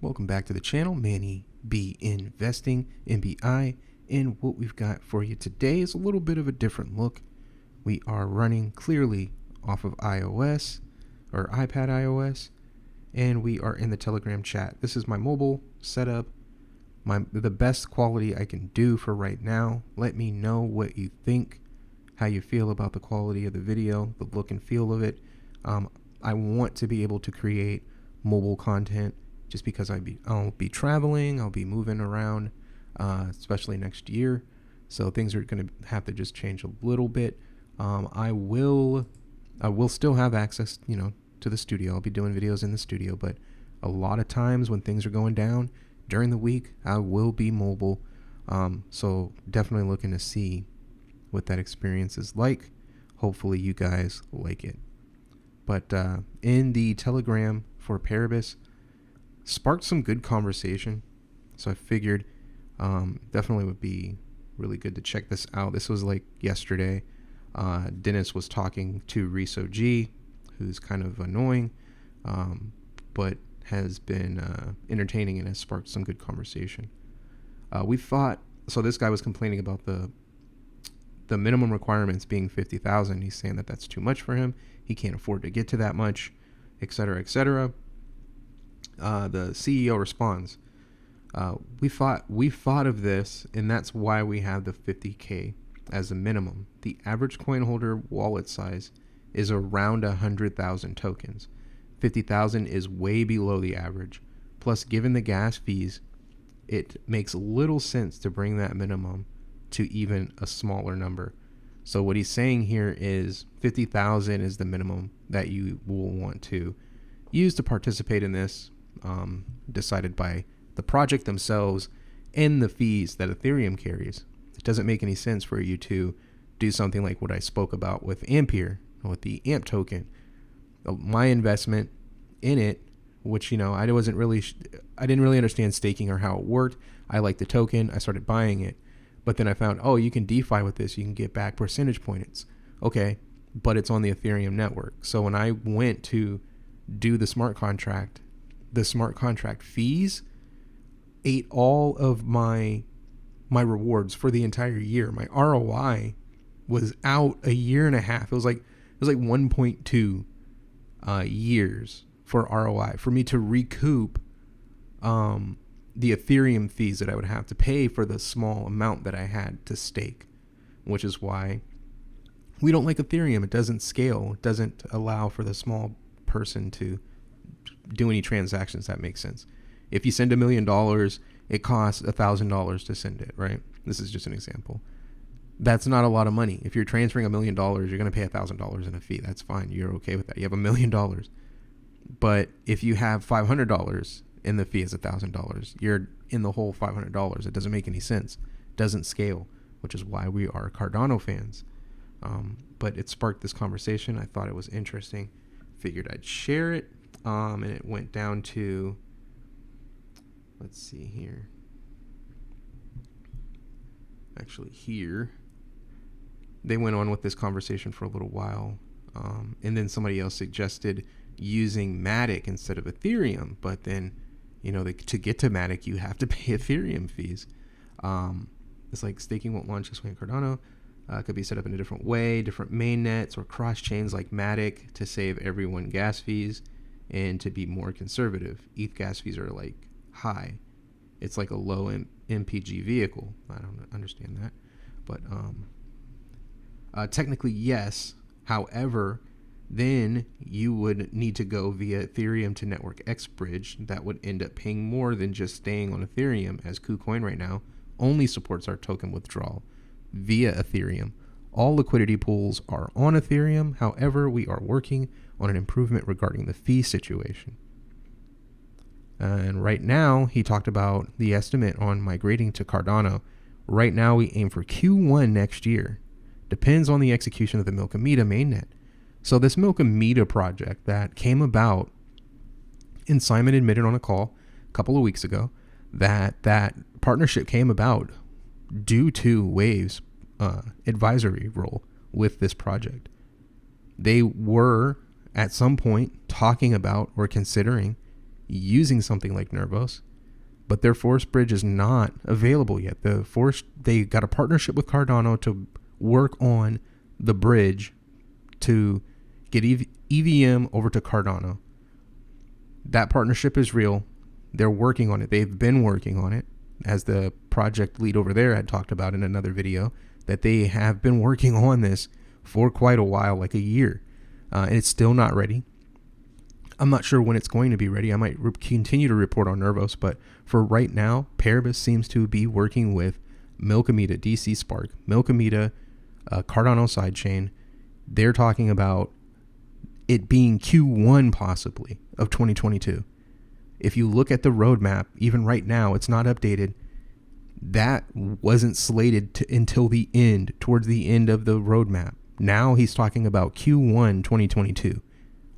Welcome back to the channel, Manny B Investing, MBI, and what we've got for you today is a little bit of a different look. We are running clearly off of iOS, or iPad iOS, and we are in the Telegram chat. This is my mobile setup, the best quality I can do for right now. Let me know what you think, how you feel about the quality of the video, the look and feel of it. I want to be able to create mobile content just because I'll be traveling, I'll be moving around, especially next year. So things are going to have to just change a little bit. I will still have access, to the studio. I'll be doing videos in the studio, but a lot of times when things are going down during the week, I will be mobile. So definitely looking to see what that experience is like. Hopefully you guys like it. But in the Telegram for Paribus, sparked some good conversation. So I figured definitely would be really good to check this out. This was like yesterday. Dennis was talking to Riso G, who's kind of annoying, but has been entertaining and has sparked some good conversation. So this guy was complaining about the minimum requirements being 50,000. He's saying that that's too much for him. He can't afford to get to that much, etc., etc. The CEO responds, we thought of this, and that's why we have the 50K as a minimum. The average coin holder wallet size is around 100,000 tokens. 50,000 is way below the average. Plus, given the gas fees, it makes little sense to bring that minimum to even a smaller number. So what he's saying here is 50,000 is the minimum that you will want to use to participate in this, decided by the project themselves and the fees that Ethereum carries. It doesn't make any sense for you to do something like what I spoke about with Ampere, with the AMP token. My investment in it, which, I didn't really understand staking or how it worked. I liked the token. I started buying it. But then I found, you can DeFi with this. You can get back percentage points. Okay, but it's on the Ethereum network. So when I went to do the smart contract fees ate all of my rewards for the entire year. My ROI was out a year and a half. It was like 1.2 years for ROI for me to recoup the Ethereum fees that I would have to pay for the small amount that I had to stake, which is why we don't like Ethereum. It doesn't scale. It doesn't allow for the small person to do any transactions that make sense. If you send $1 million, it costs $1,000 to send it, right? This is just an example. That's not a lot of money. If you're transferring $1 million, you're going to pay $1,000 in a fee. That's fine. You're okay with that. You have $1 million. But if you have $500 and the fee is $1,000, you're in the whole $500. It doesn't make any sense. It doesn't scale, which is why we are Cardano fans. But it sparked this conversation. I thought it was interesting. Figured I'd share it. And it went down to, let's see here. Actually, here. They went on with this conversation for a little while. And then somebody else suggested using Matic instead of Ethereum. But then, to get to Matic, you have to pay Ethereum fees. It's like staking won't launch this way in Cardano. Could be set up in a different way, different mainnets or cross chains like Matic to save everyone gas fees and to be more conservative. ETH gas fees are like high. It's like a low MPG vehicle. I don't understand that. But technically, yes. However, then you would need to go via Ethereum to Network X Bridge. That would end up paying more than just staying on Ethereum, as KuCoin right now only supports our token withdrawal via Ethereum. All liquidity pools are on Ethereum. However, we are working on an improvement regarding the fee situation. And right now, he talked about the estimate on migrating to Cardano. Right now, we aim for Q1 next year. Depends on the execution of the Milkamita mainnet. So this Milkamita project that came about, and Simon admitted on a call a couple of weeks ago that partnership came about due to Wave's advisory role with this project. They were at some point talking about or considering using something like Nervos, but their forced bridge is not available yet. They got a partnership with Cardano to work on the bridge to get EVM over to Cardano. That partnership is real. They're working on it. They've been working on it, as the project lead over there had talked about in another video, that they have been working on this for quite a while, like a year, and it's still not ready. I'm not sure when it's going to be ready. I might continue to report on Nervos, but for right now, Paribus seems to be working with Milkamita, DC Spark, Milkamita, Cardano sidechain. They're talking about it being Q1 possibly of 2022. If you look at the roadmap, even right now, it's not updated. That wasn't slated until the end, towards the end of the roadmap. Now he's talking about Q1 2022,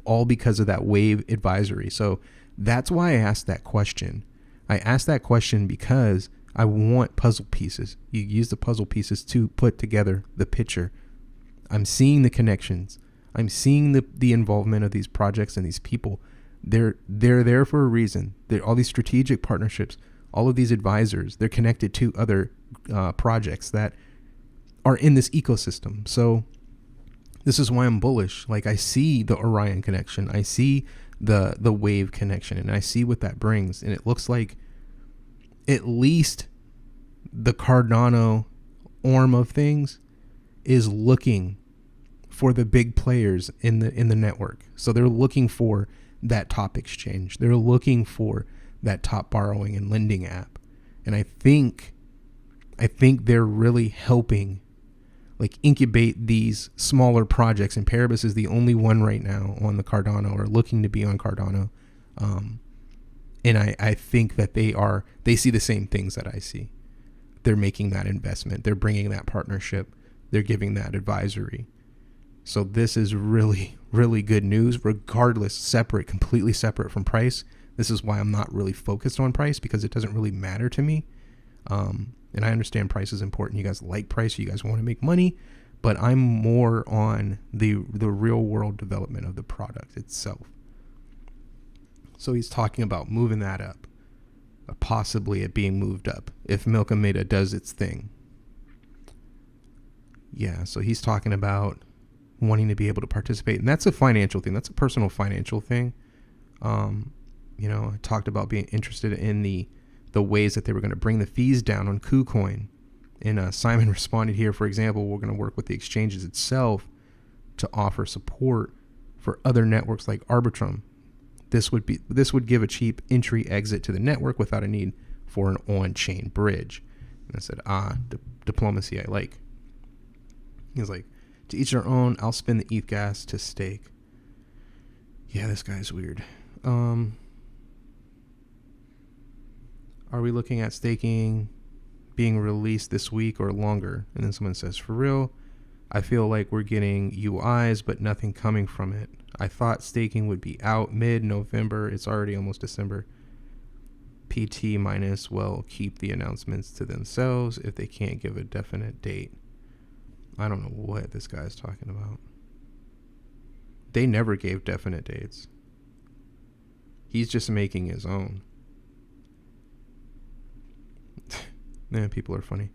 all because of that wave advisory. So that's why I asked that question. I asked that question because I want puzzle pieces. You use the puzzle pieces to put together the picture. I'm seeing the connections. I'm seeing the involvement of these projects and these people. They're there for a reason. All these strategic partnerships, all of these advisors, they're connected to other projects that are in this ecosystem. So this is why I'm bullish. Like, I see the Orion connection. I see the Wave connection, and I see what that brings. And it looks like at least the Cardano arm of things is looking for the big players in the network. So they're looking for that top exchange. They're looking for that top borrowing and lending app. And I think they're really helping like incubate these smaller projects, and Paribus is the only one right now on the Cardano, or looking to be on Cardano. And I think that they see the same things that I see. They're making that investment. They're bringing that partnership. They're giving that advisory. So this is really, really good news, regardless, completely separate from price. This is why I'm not really focused on price, because it doesn't really matter to me. And I understand price is important. You guys like price. You guys want to make money. But I'm more on the real world development of the product itself. So he's talking about moving that up, possibly it being moved up if Milkamita does its thing. Yeah, so he's talking about wanting to be able to participate, and that's a financial thing. That's a personal financial thing. I talked about being interested in the ways that they were going to bring the fees down on KuCoin. And Simon responded here, for example, we're going to work with the exchanges itself to offer support for other networks like Arbitrum. This would give a cheap entry exit to the network without a need for an on-chain bridge. And I said, diplomacy I like. He's like, to each their own, I'll spin the ETH gas to stake. Yeah, this guy's weird. Are we looking at staking being released this week or longer? And then someone says, for real, I feel like we're getting UIs, but nothing coming from it. I thought staking would be out mid-November. It's already almost December. PT minus will keep the announcements to themselves if they can't give a definite date. I don't know what this guy's talking about. They never gave definite dates. He's just making his own. Man, people are funny.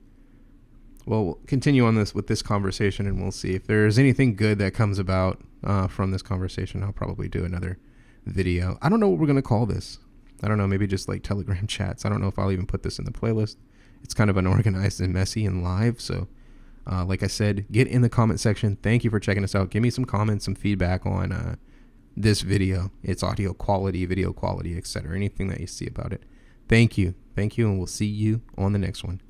Well, we'll continue on with this conversation, and we'll see if there's anything good that comes about from this conversation. I'll probably do another video. I don't know what we're going to call this. I don't know, maybe just like Telegram chats. I don't know if I'll even put this in the playlist. It's kind of unorganized and messy and live. So like I said, get in the comment section. Thank you for checking us out. Give me some comments, some feedback on this video, its audio quality, video quality, etc. Anything that you see about it. Thank you. And we'll see you on the next one.